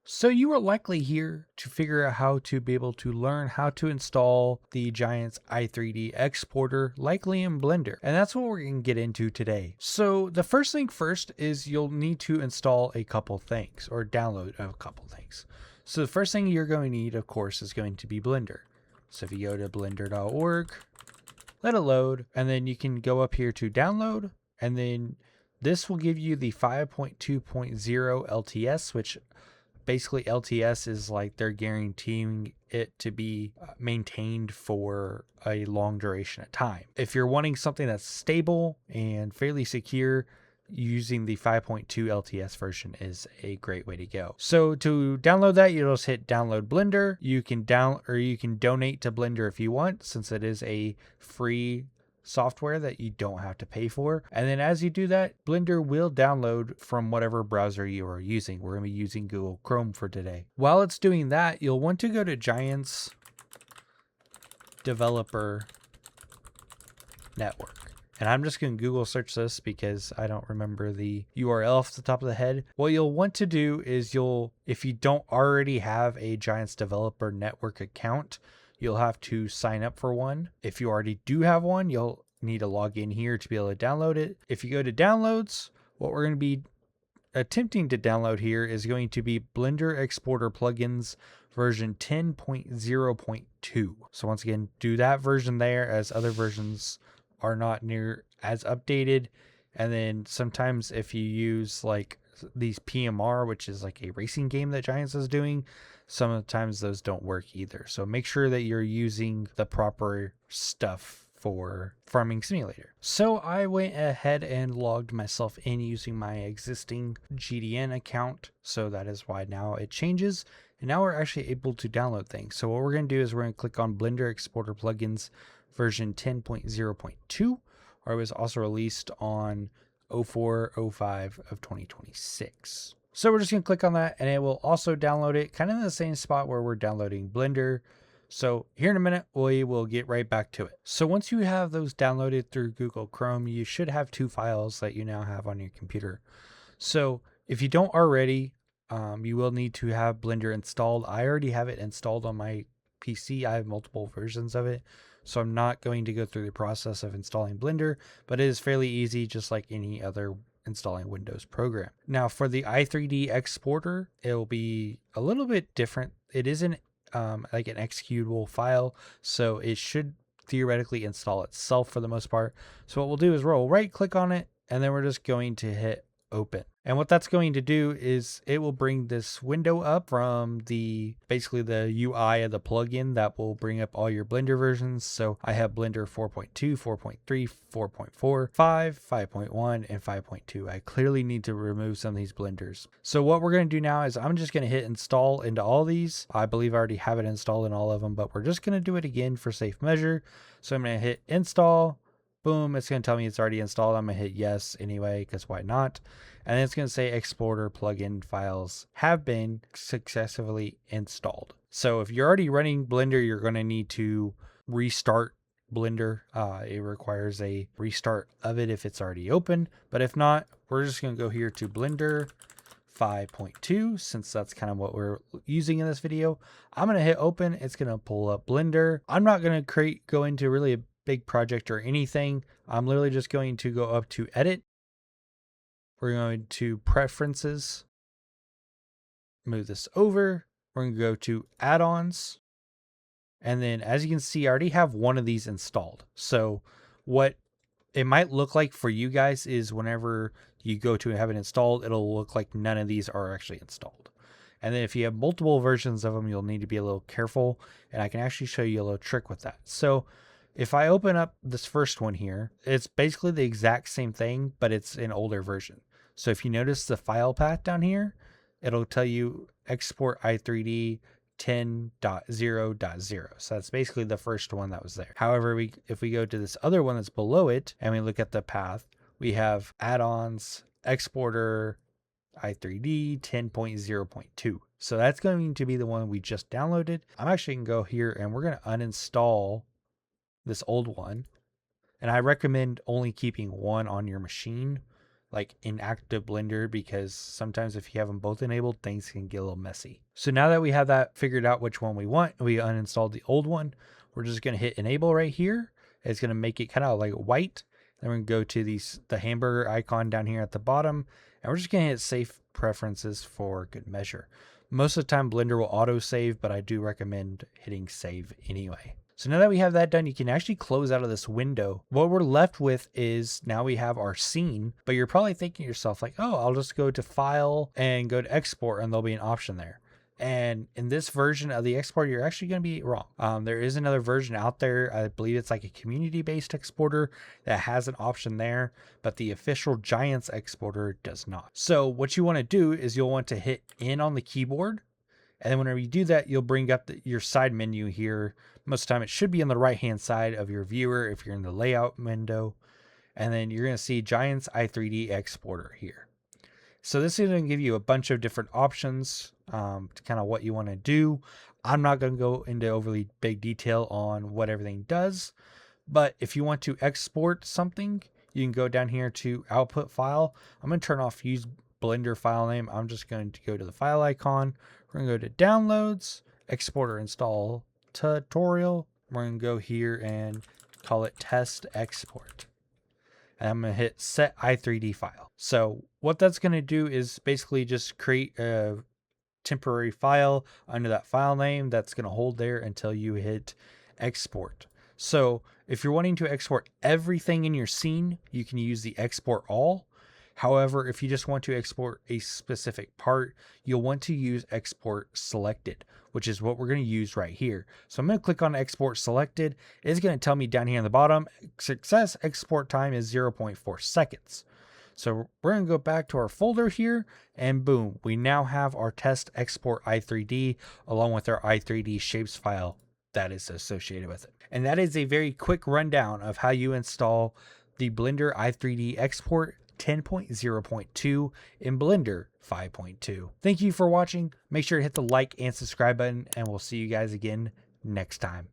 So you are likely here to figure out how to be able to learn how to install the Giants i3D exporter, likely in Blender. And that's what we're going to get into today. So the first thing first is you'll need to install a couple things or download a couple things. So the first thing you're going to need, of course, is going to be Blender. So if you go to blender.org, let it load, and then you can go up here to download, and then this will give you the 5.2.0 LTS, which basically LTS is like they're guaranteeing it to be maintained for a long duration of time. If you're wanting something that's stable and fairly secure, using the 5.2 LTS version is a great way to go. So to download that, you just hit download Blender. You can donate to Blender if you want, since it is a free software that you don't have to pay for. And then as you do that, Blender will download from whatever browser you are using. We're going to be using Google Chrome for today. While it's doing that, you'll want to go to Giants Developer Network. And I'm just going to Google search this because I don't remember the URL off the top of the head. What you'll want to do is if you don't already have a Giants Developer Network account, you'll have to sign up for one. If you already do have one, you'll need to log in here to be able to download it. If you go to downloads, what we're going to be attempting to download here is going to be Blender Exporter Plugins version 10.0.2. So once again, do that version there, as other versions are not near as updated. And then sometimes if you use like these PMR, which is like a racing game that Giants is doing, sometimes those don't work either. So make sure that you're using the proper stuff for Farming Simulator. So I went ahead and logged myself in using my existing GDN account. So that is why now it changes. And now we're actually able to download things. So what we're going to do is we're going to click on Blender Exporter Plugins version 10.0.2, or it was also released on 04/05 of 2026. So we're just going to click on that, and it will also download it kind of in the same spot where we're downloading Blender. So here in a minute, we will get right back to it. So once you have those downloaded through Google Chrome, you should have two files that you now have on your computer. So if you don't already, you will need to have Blender installed. I already have it installed on my PC. I have multiple versions of it, so I'm not going to go through the process of installing Blender, but it is fairly easy, just like any other installing Windows program. Now for the i3D exporter, it will be a little bit different. It isn't like an executable file, so it should theoretically install itself for the most part. So what we'll do is we'll right click on it, and then we're just going to hit open. And what that's going to do is it will bring this window up from basically the UI of the plugin that will bring up all your Blender versions. So I have Blender 4.2, 4.3, 4.4, 5, 5.1, and 5.2. I clearly need to remove some of these Blenders. So what we're going to do now is I'm just going to hit install into all these. I believe I already have it installed in all of them, but we're just going to do it again for safe measure. So I'm going to hit install. Boom, it's going to tell me it's already installed. I'm going to hit yes anyway, because why not? And then it's going to say exporter plugin files have been successfully installed. So if you're already running Blender, you're going to need to restart Blender. It requires a restart of it if it's already open. But if not, we're just going to go here to Blender 5.2, since that's kind of what we're using in this video. I'm going to hit open. It's going to pull up Blender. I'm not going to go into really a big project or anything. I'm literally just going to go up to edit. We're going to preferences, move this over. We're going to go to add-ons. And then as you can see, I already have one of these installed. So what it might look like for you guys is whenever you go to have it installed, it'll look like none of these are actually installed. And then if you have multiple versions of them, you'll need to be a little careful. And I can actually show you a little trick with that. So if I open up this first one here, it's basically the exact same thing, but it's an older version. So if you notice the file path down here, it'll tell you export i3D 10.0.0. So that's basically the first one that was there. However, if we go to this other one that's below it and we look at the path, we have add-ons, exporter, i3D 10.0.2. So that's going to be the one we just downloaded. I'm actually going to go here and we're going to uninstall this old one. And I recommend only keeping one on your machine. like inactive Blender, because sometimes if you have them both enabled, things can get a little messy. So now that we have that figured out which one we want, we uninstalled the old one. We're just going to hit enable right here. It's going to make it kind of like white. Then we're going to go to the hamburger icon down here at the bottom, and we're just going to hit save preferences for good measure. Most of the time Blender will auto save, but I do recommend hitting save anyway. So now that we have that done, you can actually close out of this window. What we're left with is now we have our scene, but you're probably thinking to yourself like, oh, I'll just go to file and go to export and there'll be an option there. And in this version of the export, you're actually going to be wrong. There is another version out there. I believe it's like a community-based exporter that has an option there, but the official Giants exporter does not. So what you want to do is you'll want to hit N on the keyboard. And then whenever you do that, you'll bring up your side menu here. Most of the time it should be on the right-hand side of your viewer if you're in the layout window. And then you're going to see Giants i3D exporter here. So this is going to give you a bunch of different options to kind of what you want to do. I'm not going to go into overly big detail on what everything does, but if you want to export something, you can go down here to output file. I'm going to turn off use Blender file name. I'm just going to go to the file icon. We're going to go to downloads, export or install tutorial. We're going to go here and call it test export. And I'm going to hit set i3D file. So what that's going to do is basically just create a temporary file under that file name that's going to hold there until you hit export. So if you're wanting to export everything in your scene, you can use the export all. However, if you just want to export a specific part, you'll want to use export selected, which is what we're going to use right here. So I'm going to click on export selected. It's going to tell me down here on the bottom, success export time is 0.4 seconds. So we're going to go back to our folder here, and boom, we now have our test export i3D along with our i3D shapes file that is associated with it. And that is a very quick rundown of how you install the Blender i3D export 10.0.2 in Blender 5.2. Thank you for watching. Make sure to hit the like and subscribe button, and we'll see you guys again next time.